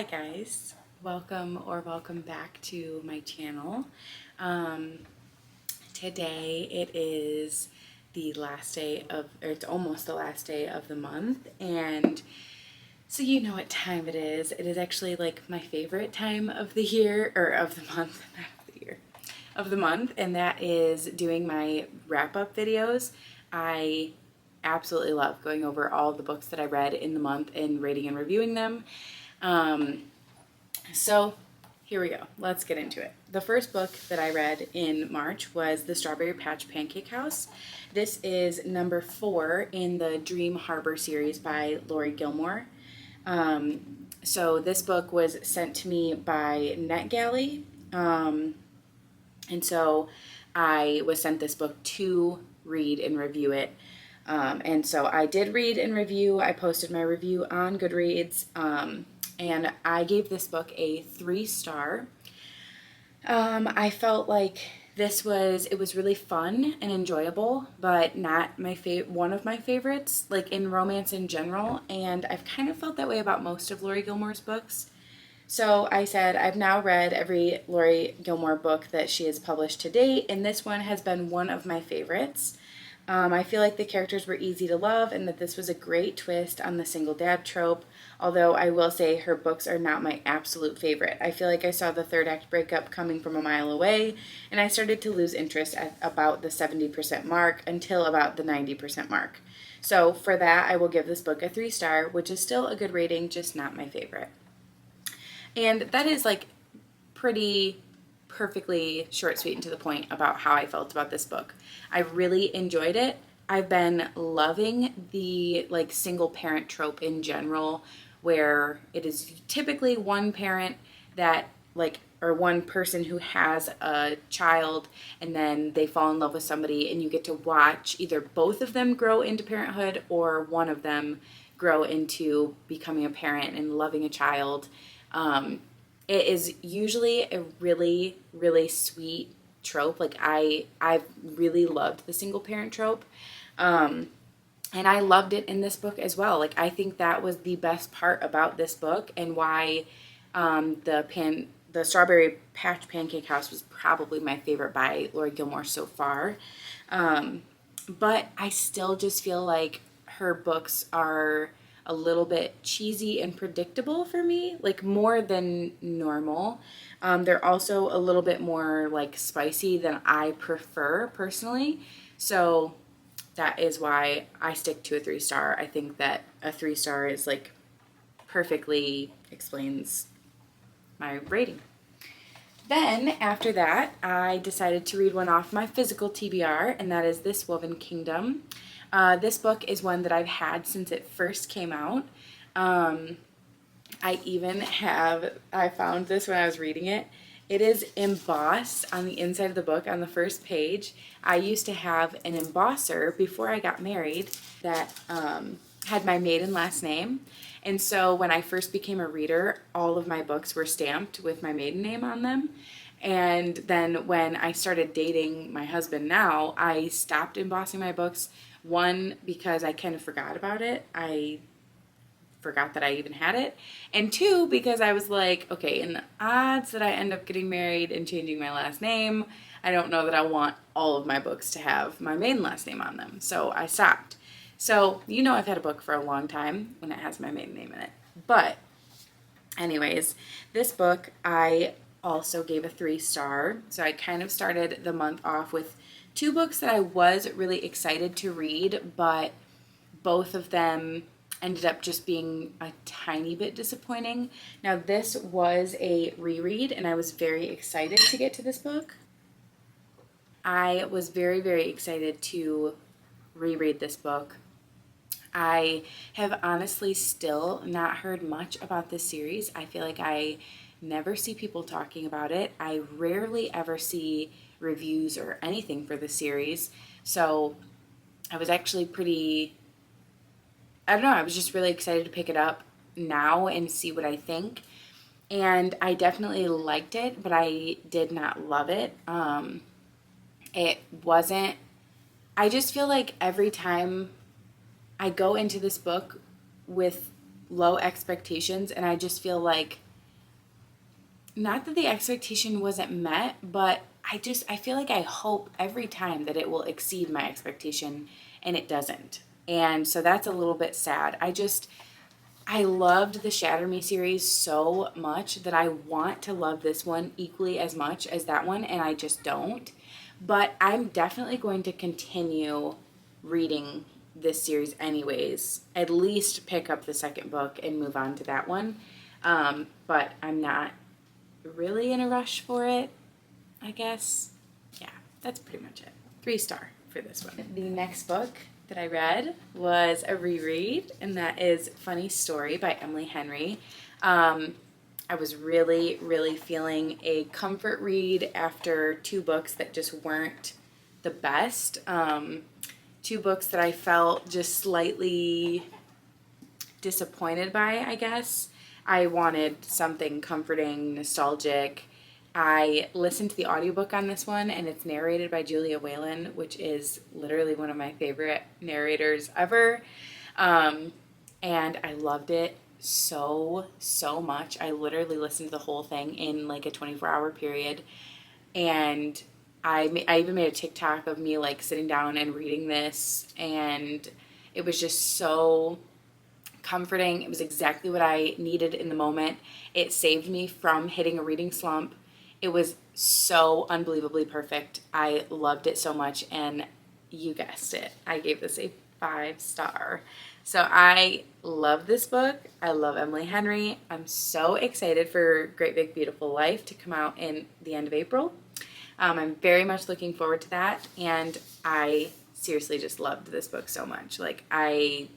Hi guys, welcome back to my channel. Today it is the last day of, or it's almost the last day of the month, and so you know what time it is. It is actually like my favorite time of the year, or of the month, not of the year, of the month, and that is doing my wrap-up videos. I absolutely love going over all the books that I read in the month and rating and reviewing them. So here we go. Let's get into it. The first book that I read in March was The Strawberry Patch Pancake House. This is number 4 in the Dream Harbor series by Lori Gilmore. So this book was sent to me by NetGalley. And so I was sent this book to read and review it. And so I did read and review. I posted my review on Goodreads. And I gave this book a 3-star. I felt like it was really fun and enjoyable, but not one of my favorites, like in romance in general. And I've kind of felt that way about most of Lori Gilmore's books. So I said, I've now read every Lori Gilmore book that she has published to date, and this one has been one of my favorites. I feel like the characters were easy to love and that this was a great twist on the single dad trope, although I will say her books are not my absolute favorite. I feel like I saw the third act breakup coming from a mile away, and I started to lose interest at about the 70% mark until about the 90% mark. So for that, I will give this book a 3-star, which is still a good rating, just not my favorite. And that is like pretty perfectly short, sweet, and to the point about how I felt about this book. I really enjoyed it. I've been loving the like single parent trope in general, where it is typically one parent that or one person who has a child, and then they fall in love with somebody, and you get to watch either both of them grow into parenthood or one of them grow into becoming a parent and loving a child. It is usually a really, really sweet trope. Like I've really loved the single parent trope. And I loved it in this book as well. Like I think that was the best part about this book, and why the Strawberry Patch Pancake House was probably my favorite by Lori Gilmore so far. But I still just feel like her books are a little bit cheesy and predictable for me, like more than normal. They're also a little bit more like spicy than I prefer personally. So that is why I stick to a 3-star. I think that a 3-star is like perfectly explains my rating. Then after that, I decided to read one off my physical TBR, and that is This Woven Kingdom. This book is one that I've had since it first came out. I found this when I was reading it. It is embossed on the inside of the book on the first page. I used to have an embosser before I got married that had my maiden last name. And so when I first became a reader, all of my books were stamped with my maiden name on them. And then when I started dating my husband now, I stopped embossing my books. One, because I kind of forgot about it. I forgot that I even had it. And 2, because I was like, okay, in the odds that I end up getting married and changing my last name, I don't know that I want all of my books to have my maiden last name on them. So I stopped. So, you know, I've had a book for a long time when it has my maiden name in it. But anyways, this book I also gave a 3-star. So I kind of started the month off with 2 books that I was really excited to read, but both of them ended up just being a tiny bit disappointing. Now, this was a reread, and I was very excited to get to this book. I was very, very excited to reread this book. I have honestly still not heard much about this series. I feel like I never see people talking about it. I rarely ever see reviews or anything for the series. So I was actually I was just really excited to pick it up now and see what I think. And I definitely liked it, but I did not love it. I just feel like every time I go into this book with low expectations, and I just feel like not that the expectation wasn't met, but I feel like I hope every time that it will exceed my expectation, and it doesn't. And so that's a little bit sad. I loved the Shatter Me series so much that I want to love this one equally as much as that one, and I just don't. But I'm definitely going to continue reading this series anyways. At least pick up the second book and move on to that one. But I'm not really in a rush for it, I guess. Yeah, that's pretty much it. 3-star for this one. The next book that I read was a reread, and that is Funny Story by Emily Henry. I was really, really feeling a comfort read after 2 books that just weren't the best. 2 books that I felt just slightly disappointed by, I guess. I wanted something comforting, nostalgic. I listened to the audiobook on this one, and it's narrated by Julia Whalen, which is literally one of my favorite narrators ever. And I loved it so much. I literally listened to the whole thing in like a 24-hour period. And I even made a TikTok of me like sitting down and reading this, and it was just so comforting. It was exactly what I needed in the moment. It saved me from hitting a reading slump. It was so unbelievably perfect. I loved it so much, and you guessed it, I gave this a 5-star. So I love this book. I love Emily Henry. I'm so excited for Great Big Beautiful Life to come out in the end of April. I'm very much looking forward to that, and I seriously just loved this book so much. 5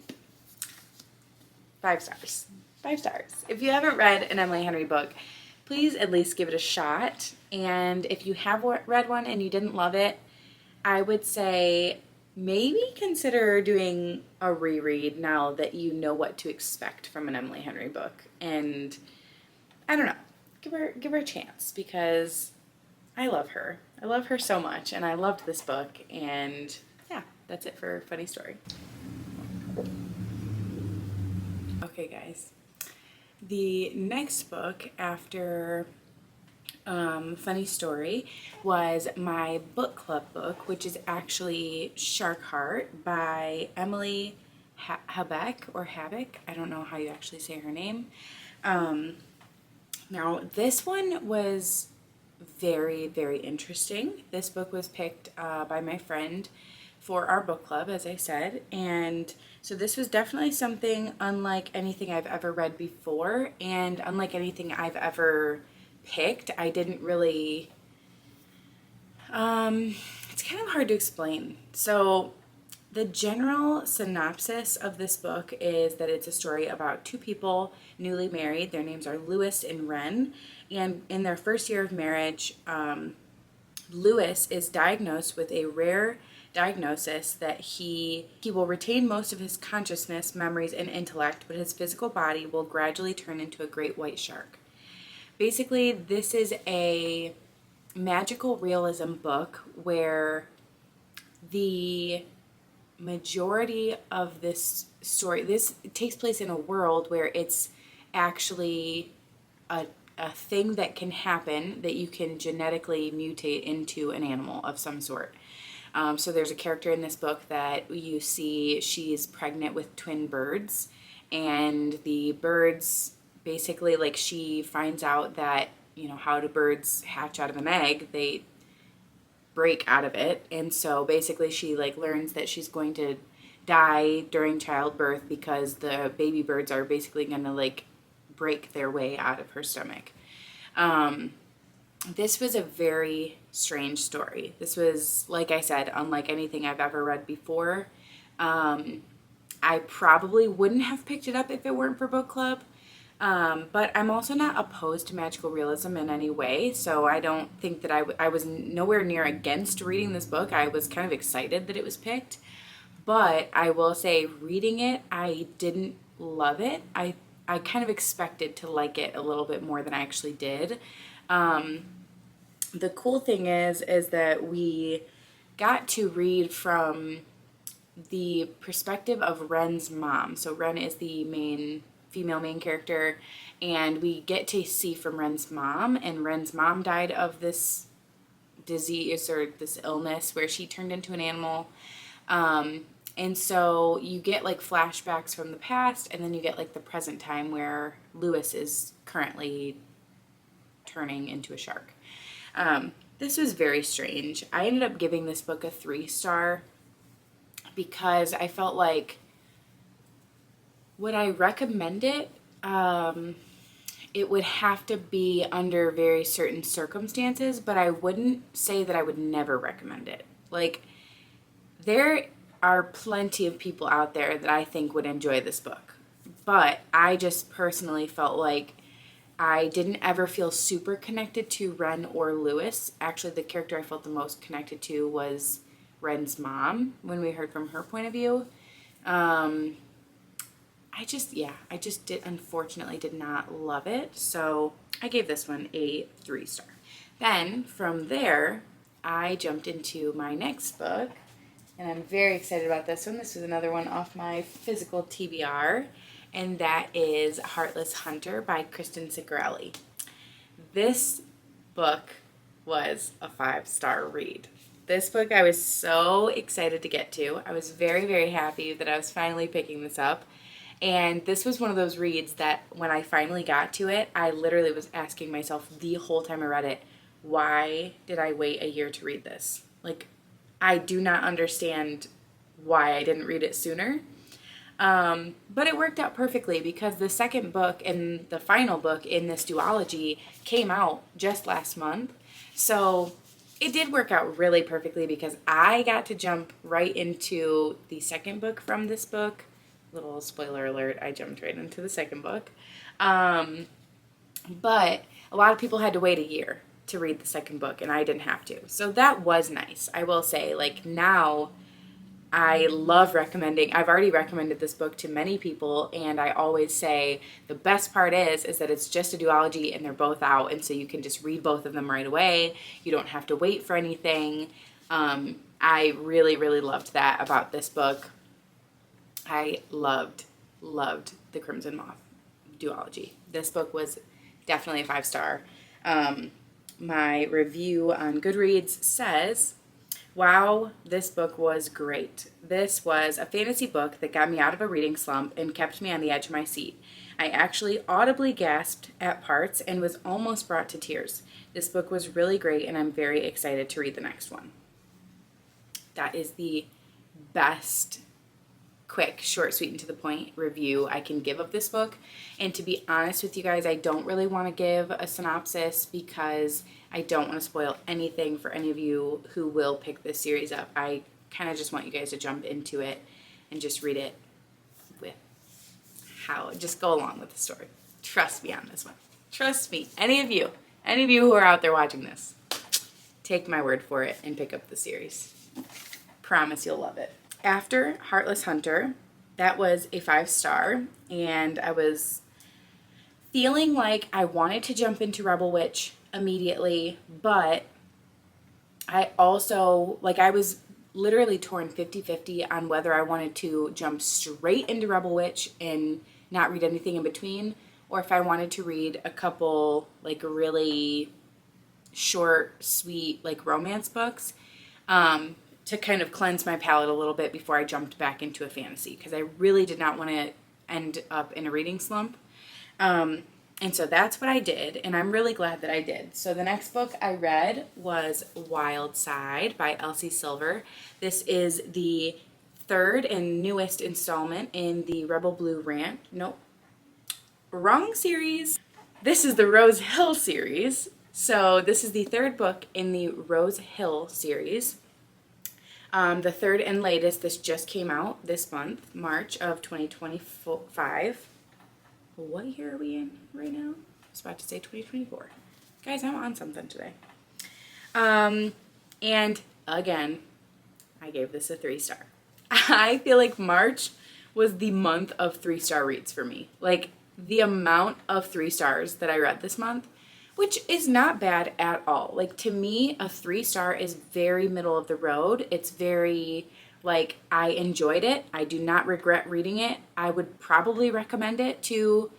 stars. 5 stars. If you haven't read an Emily Henry book, please at least give it a shot. And if you have read one and you didn't love it, I would say maybe consider doing a reread now that you know what to expect from an Emily Henry book. And I don't know, give her a chance, because I love her. I love her so much, and I loved this book. And yeah, that's it for Funny Story. Okay, guys. The next book after Funny Story was my book club book, which is actually Shark Heart by Emily Habeck or Habeck. I don't know how you actually say her name. Now, this one was very, very interesting. This book was picked by my friend for our book club, as I said, and so this was definitely something unlike anything I've ever read before, and unlike anything I've ever picked. I didn't really, it's kind of hard to explain. So the general synopsis of this book is that it's a story about 2 people newly married. Their names are Lewis and Wren, and in their first year of marriage, Lewis is diagnosed with a rare diagnosis that he will retain most of his consciousness, memories, and intellect, but his physical body will gradually turn into a great white shark. Basically, this is a magical realism book where the majority of this story, this takes place in a world where it's actually a thing that can happen, that you can genetically mutate into an animal of some sort. So there's a character in this book that you see, she's pregnant with twin birds, and the birds basically, like, she finds out that, you know, how do birds hatch out of an egg? They break out of it. And so basically she like learns that she's going to die during childbirth because the baby birds are basically going to like break their way out of her stomach. This was a very strange story. This was, like I said, unlike anything I've ever read before. I probably wouldn't have picked it up if it weren't for book club. But I'm also not opposed to magical realism in any way, so I don't think that I was nowhere near against reading this book. I was kind of excited that it was picked, but I will say reading it, I didn't love it. I kind of expected to like it a little bit more than I actually did. The cool thing is that we got to read from the perspective of Wren's mom. So Wren is the main female main character, and we get to see from Ren's mom, and Ren's mom died of this disease or this illness where she turned into an animal. And so you get like flashbacks from the past, and then you get like the present time where Lewis is currently turning into a shark. This was very strange. I ended up giving this book a 3-star because I felt like, would I recommend it? It would have to be under very certain circumstances, but I wouldn't say that I would never recommend it. Like, there are plenty of people out there that I think would enjoy this book, but I just personally felt like I didn't ever feel super connected to Ren or Lewis. Actually, the character I felt the most connected to was Ren's mom when we heard from her point of view. I just unfortunately did not love it. So I gave this one a 3-star. Then from there, I jumped into my next book, and I'm very excited about this one. This was another one off my physical TBR, and that is Heartless Hunter by Kristen Sigarelli. This book was a 5-star read. This book I was so excited to get to. I was very, very happy that I was finally picking this up. And this was one of those reads that when I finally got to it, I literally was asking myself the whole time I read it, why did I wait a year to read this? Like, I do not understand why I didn't read it sooner. But it worked out perfectly because the second book and the final book in this duology came out just last month. So it did work out really perfectly because I got to jump right into the second book from this book. Little spoiler alert, I jumped right into the second book. But a lot of people had to wait a year to read the second book, and I didn't have to. So that was nice. I will say, like, now I love recommending. I've already recommended this book to many people, and I always say the best part is that it's just a duology and they're both out, and so you can just read both of them right away. You don't have to wait for anything. I really, really loved that about this book. I loved the Crimson Moth duology. This book was definitely a 5-star. My review on Goodreads says, wow, this book was great. This was a fantasy book that got me out of a reading slump and kept me on the edge of my seat. I actually audibly gasped at parts and was almost brought to tears. This book was really great, and I'm very excited to read the next one. That is the best, quick, short, sweet, and to the point review I can give of this book. And to be honest with you guys, I don't really want to give a synopsis because I don't want to spoil anything for any of you who will pick this series up. I kind of just want you guys to jump into it and just read it just go along with the story. Trust me on this one. Trust me. Any of you who are out there watching this, take my word for it and pick up the series. Promise you'll love it. After Heartless Hunter, that was a 5-star, and I was feeling like I wanted to jump into Rebel Witch immediately, but I also, I was literally torn 50-50 on whether I wanted to jump straight into Rebel Witch and not read anything in between, or if I wanted to read a couple, really short, sweet, romance books, to kind of cleanse my palate a little bit before I jumped back into a fantasy, because I really did not want to end up in a reading slump. And so that's what I did, and I'm really glad that I did. So the next book I read was Wild Side by Elsie Silver. This is the third and newest installment in the Rebel Blue Ranch. Nope. Wrong series. This is the Rose Hill series. So this is the third book in the Rose Hill series. The third and latest, this just came out this month, March of 2025. What year are we in right now? I was about to say 2024. Guys, I'm on something today. And again, I gave this a 3-star. I feel like March was the month of 3-star reads for me. The amount of 3 stars that I read this month, which is not bad at all. To me, a 3-star is very middle of the road. It's very Like, I enjoyed it. I do not regret reading it. I would probably recommend it to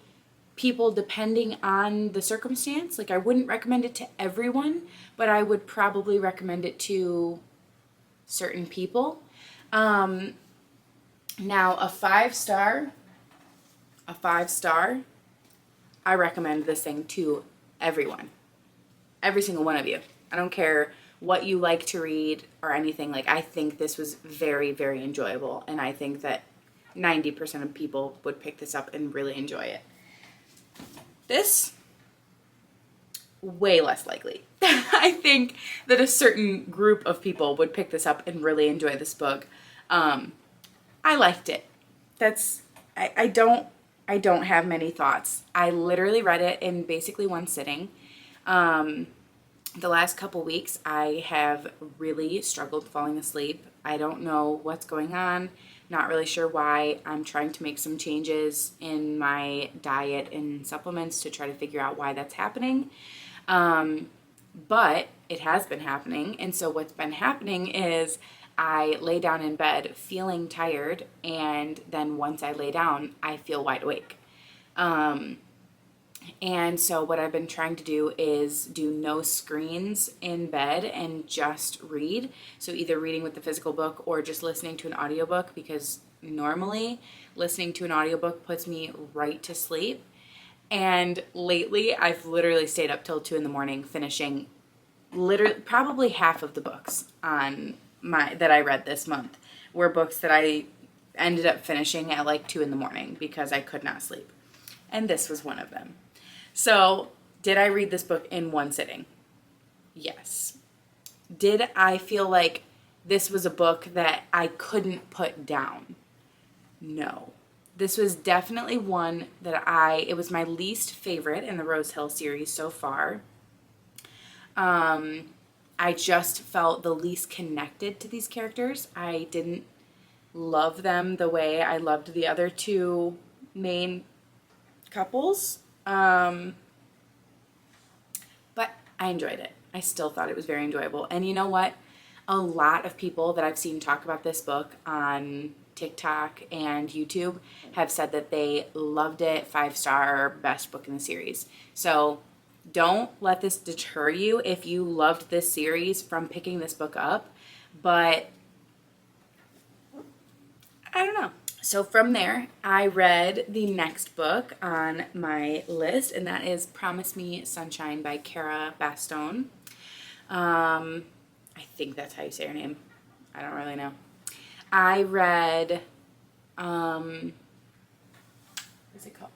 people depending on the circumstance. Like, I wouldn't recommend it to everyone, but I would probably recommend it to certain people. Now, a five star, I recommend this thing to everyone. Every single one of you. I don't care what you like to read or anything. Like, I think this was very, very enjoyable, and I think that 90% of people would pick this up and really enjoy it. This, way less likely. I think that a certain group of people would pick this up and really enjoy this book. I liked it. I don't have many thoughts. I literally read it in basically one sitting. The last couple weeks, I have really struggled falling asleep. I don't know what's going on. Not really sure why. I'm trying to make some changes in my diet and supplements to try to figure out why that's happening. But it has been happening. And so what's been happening is I lay down in bed feeling tired, and then once I lay down, I feel wide awake. And so what I've been trying to do is do no screens in bed and just read. So either reading with the physical book or just listening to an audiobook, because normally listening to an audiobook puts me right to sleep. And lately I've literally stayed up till 2 a.m. finishing probably half of the books that I read this month were books that I ended up finishing at like 2 a.m. because I could not sleep. And this was one of them. So, did I read this book in one sitting? Yes. Did I feel like this was a book that I couldn't put down? No. This was definitely one that it was my least favorite in the Rose Hill series so far. I just felt the least connected to these characters. I didn't love them the way I loved the other two main couples. But I enjoyed it. I still thought it was very enjoyable. And you know what? A lot of people that I've seen talk about this book on TikTok and YouTube have said that they loved it, 5-star, best book in the series. So don't let this deter you if you loved this series from picking this book up. But I don't know. So from there, I read the next book on my list, and that is Promise Me Sunshine by Cara Bastone. I think that's how you say her name. I don't really know. I read, what's it called?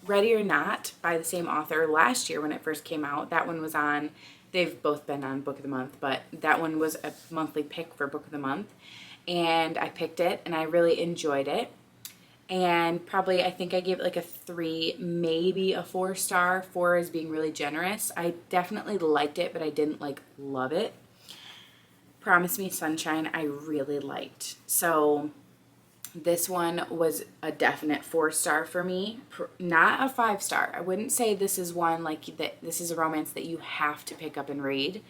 Ready or Not by the same author last year when it first came out. That one was on, they've both been on Book of the Month, but that one was a monthly pick for Book of the Month. And I picked it, and I really enjoyed it. And probably, I think I gave it like a 3, maybe a 4-star. 4 is being really generous. I definitely liked it, but I didn't like love it. Promise Me Sunshine, I really liked. So this one was a definite 4-star for me, not a 5-star. I wouldn't say this is one like that. This is a romance that you have to pick up and read.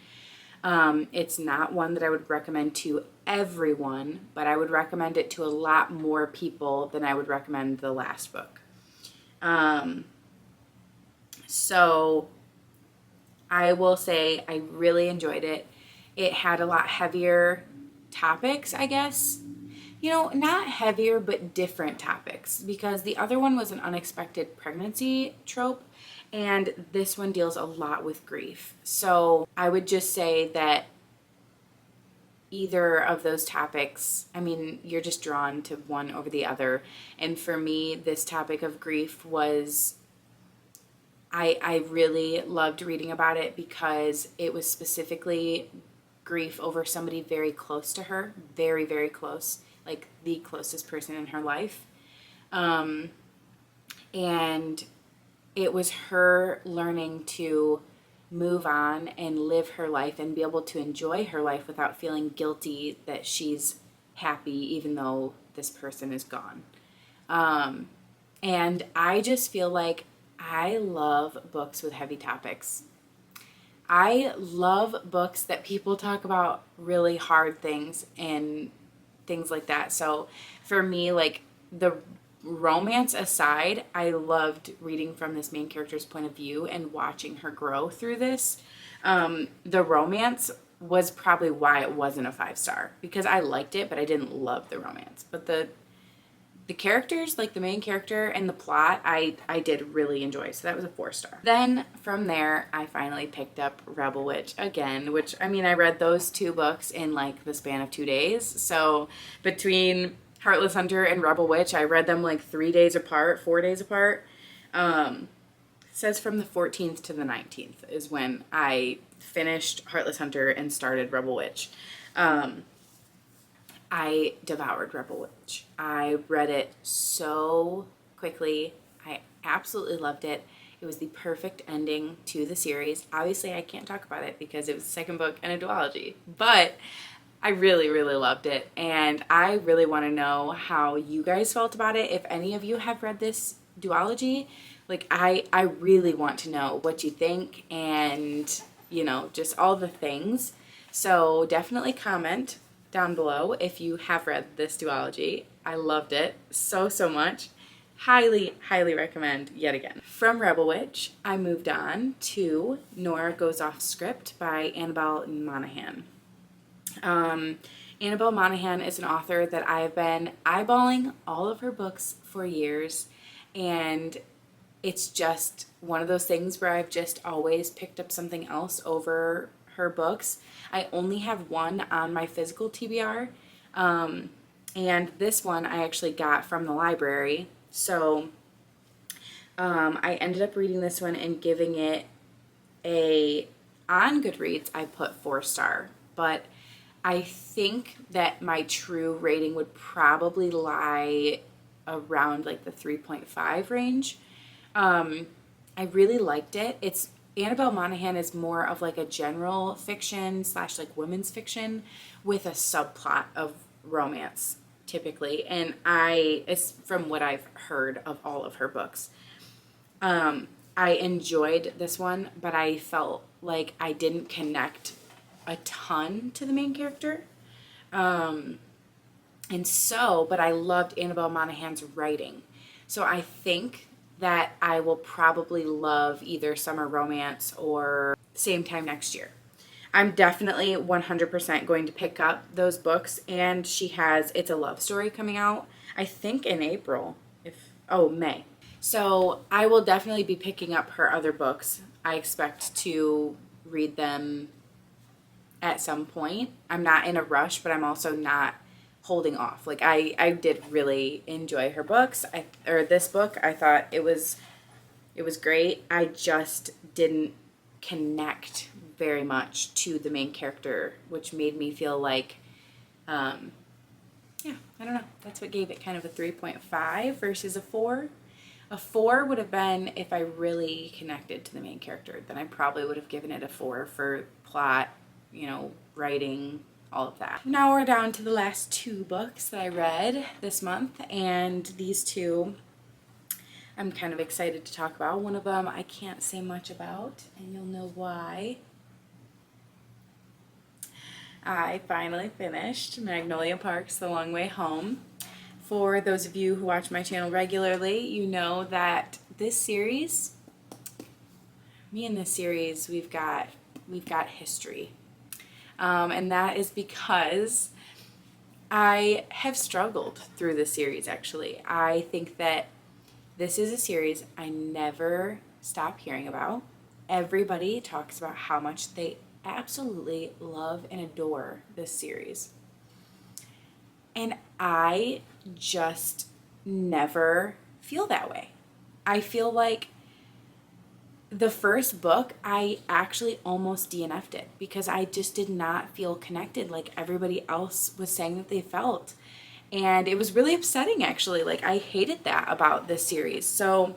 It's not one that I would recommend to everyone, but I would recommend it to a lot more people than I would recommend the last book. So I will say I really enjoyed it. It had a lot heavier topics, I guess. You know, not heavier, but different topics, because the other one was an unexpected pregnancy trope, and this one deals a lot with grief. So I would just say that either of those topics, I mean, you're just drawn to one over the other. And for me, this topic of grief was, I really loved reading about it because it was specifically grief over somebody very close to her, very, very close, like the closest person in her life. And it was her learning to move on and live her life and be able to enjoy her life without feeling guilty that she's happy even though this person is gone. And I just feel like I love books with heavy topics. I love books that people talk about really hard things and things like that. So for me, like, the romance aside, I loved reading from this main character's point of view and watching her grow through this. The romance was probably why it wasn't a 5-star, because I liked it, but I didn't love the romance. But the characters, like the main character and the plot, I did really enjoy. So that was a 4-star. Then from there, I finally picked up Rebel Witch again, which, I mean, I read those 2 books in like the span of 2 days. So between Heartless Hunter and Rebel Witch, I read them like 3 days apart, 4 days apart. It says from the 14th to the 19th is when I finished Heartless Hunter and started Rebel Witch. I devoured Rebel Witch. I read it so quickly. I absolutely loved it. It was the perfect ending to the series. Obviously, I can't talk about it because it was the second book in a duology, but I really, really loved it. And I really want to know how you guys felt about it. If any of you have read this duology, like, I really want to know what you think and, you know, just all the things. So definitely comment down below if you have read this duology. I loved it so much. Highly, highly recommend yet again. From Rebel Witch, I moved on to Nora Goes Off Script by Annabelle Monaghan. Annabelle Monaghan is an author that I've been eyeballing all of her books for years, and it's just one of those things where I've just always picked up something else over her books. I only have one on my physical TBR, and this one I actually got from the library. So I ended up reading this one and giving it on Goodreads, I put 4-star, but I think that my true rating would probably lie around like the 3.5 range. I really liked it. Annabelle Monaghan is more of like a general fiction / like women's fiction with a subplot of romance typically. And it's from what I've heard of all of her books. I enjoyed this one, but I felt like I didn't connect a ton to the main character. But I loved Annabelle Monaghan's writing. So I think that I will probably love either Summer Romance or Same Time Next Year. I'm definitely 100% going to pick up those books, and It's a Love Story coming out, I think in April, May. So I will definitely be picking up her other books. I expect to read them at some point. I'm not in a rush, but I'm also not holding off. Like, I did really enjoy her books. This book, I thought it was great. I just didn't connect very much to the main character, which made me feel like, I don't know. That's what gave it kind of a 3.5 versus a 4. A 4 would have been if I really connected to the main character. Then I probably would have given it a 4 for plot, writing, all of that. Now we're down to the last 2 books that I read this month, and these 2 I'm kind of excited to talk about. One of them I can't say much about, and you'll know why. I finally finished Magnolia Parks, The Long Way Home. For those of you who watch my channel regularly, you know that me and this series, we've got history. And that is because I have struggled through this series, actually. I think that this is a series I never stop hearing about. Everybody talks about how much they absolutely love and adore this series. And I just never feel that way. I feel like the first book, I actually almost DNF'd it because I just did not feel connected like everybody else was saying that they felt. And it was really upsetting, actually. Like, I hated that about this series. So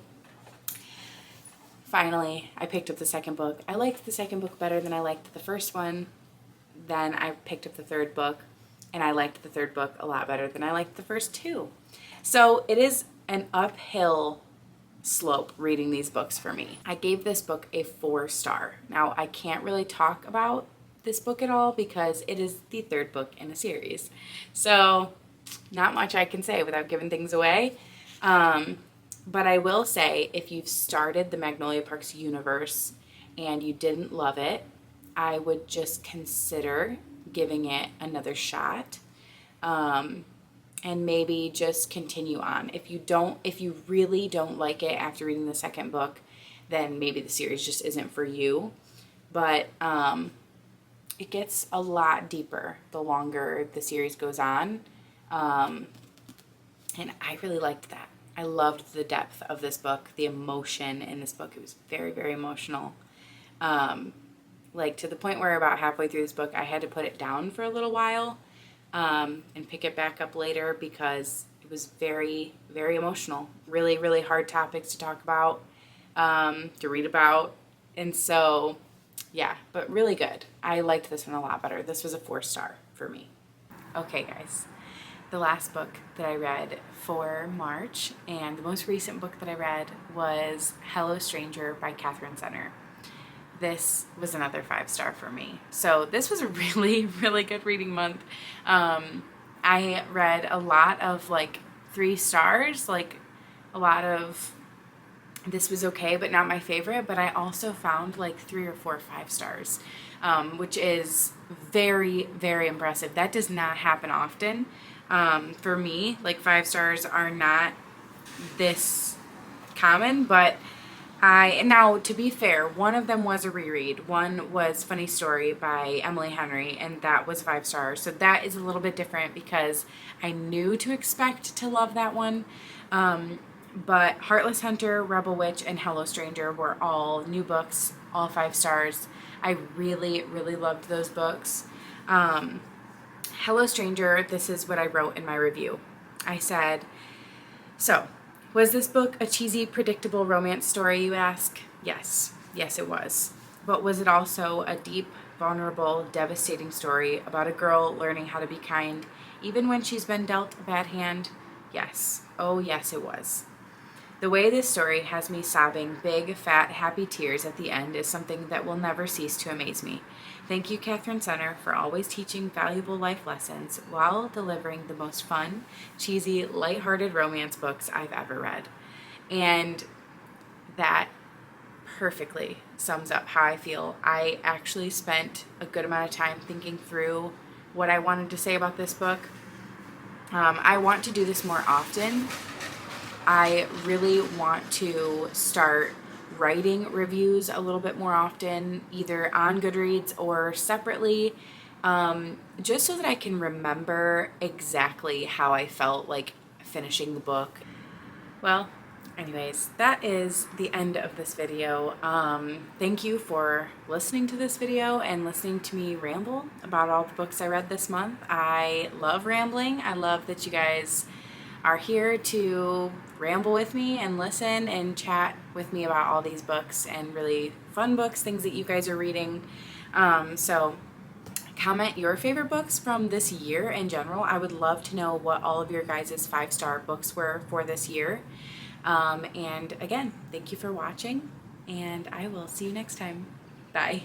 finally, I picked up the second book. I liked the second book better than I liked the first one. Then I picked up the third book, and I liked the third book a lot better than I liked the first 2. So it is an uphill slope reading these books for me. I gave this book a 4-star. Now, I can't really talk about this book at all because it is the third book in a series. So not much I can say without giving things away. But I will say, if you've started the Magnolia Parks universe and you didn't love it, I would just consider giving it another shot. And maybe just continue on. If you really don't like it after reading the second book, then maybe the series just isn't for you. But it gets a lot deeper the longer the series goes on. And I really liked that. I loved the depth of this book, the emotion in this book. It was very, very emotional. Like to the point where about halfway through this book, I had to put it down for a little while and pick it back up later because it was very, very emotional. Really, really hard topics to talk about, to read about. And so, yeah, but really good. I liked this one a lot better. This was a 4-star for me. Okay, guys. The last book that I read for March and the most recent book that I read was Hello Stranger by Catherine Center. This was another 5-star for me. So this was a really, really good reading month. I read a lot of like 3 stars, like a lot of this was okay, but not my favorite. But I also found like 3 or 4 5-stars, which is very, very impressive. That does not happen often. For me, like 5 stars are not this common, but now to be fair, one of them was a reread. One was Funny Story by Emily Henry, and that was 5 stars. So that is a little bit different because I knew to expect to love that one. But Heartless Hunter, Rebel Witch, and Hello Stranger were all new books, all 5 stars. I really, really loved those books. Hello Stranger, this is what I wrote in my review. I said, so, was this book a cheesy, predictable romance story, you ask? Yes. Yes, it was. But was it also a deep, vulnerable, devastating story about a girl learning how to be kind, even when she's been dealt a bad hand? Yes. Oh, yes, it was. The way this story has me sobbing big, fat, happy tears at the end is something that will never cease to amaze me. Thank you, Catherine Center, for always teaching valuable life lessons while delivering the most fun, cheesy, lighthearted romance books I've ever read. And that perfectly sums up how I feel. I actually spent a good amount of time thinking through what I wanted to say about this book. I want to do this more often. I really want to start writing reviews a little bit more often, either on Goodreads or separately, just so that I can remember exactly how I felt like finishing the book. Well, anyways, that is the end of this video. Thank you for listening to this video and listening to me ramble about all the books I read this month. I love rambling. I love that you guys are here to ramble with me and listen and chat with me about all these books and really fun books, things that you guys are reading. So comment your favorite books from this year in general. I would love to know what all of your guys' 5-star books were for this year. And again, thank you for watching, and I will see you next time. Bye.